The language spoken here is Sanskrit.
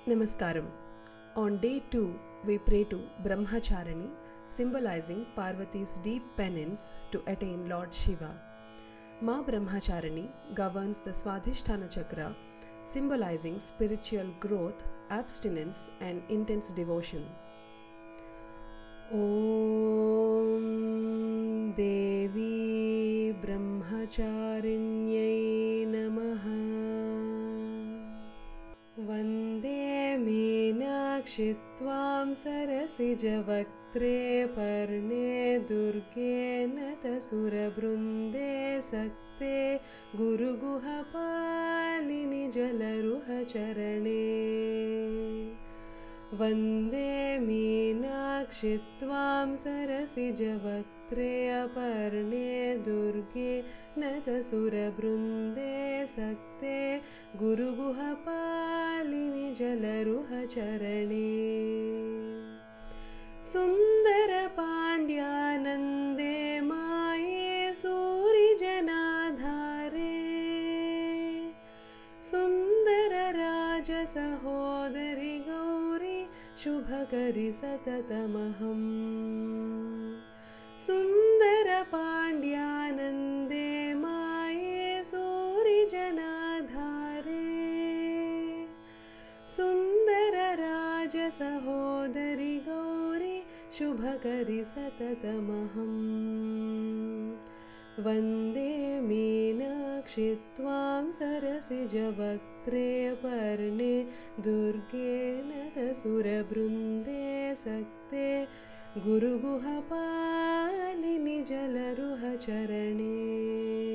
Namaskaram. On day 2, we pray to Brahmacharani, symbolizing Parvati's deep penance to attain Lord Shiva. Ma Brahmacharani governs the Swadhisthana Chakra, symbolizing spiritual growth, abstinence, and intense devotion. Om Devi Brahmacharinyai Namaha. Vande Meenakshi Tvam Sarasijavaktre Parne Durge Natasurabrunde Sakte Guru Guhapalini Jalaruha Charane. Vande Meenakshi Tvam Sarasijavaktre Parne Durge Natasurabrunde Sakte Guru Guhapalini Jalaruha Charane. Sundara Pandyanande Maye Suri Janadhare. Sundara Raja Sahodari Gauri Shubhakari Satatamaham. Sundara Pandyanande Maye Suri Janadhare. Sundara Raja Sahodari Gauri Shubhakari Satatamaham. Vande Meenakshi Tvam Sarasijavaktre Parne Durge Natasurabrunde Sakte Guru Guhapalini Jalaruha Charane.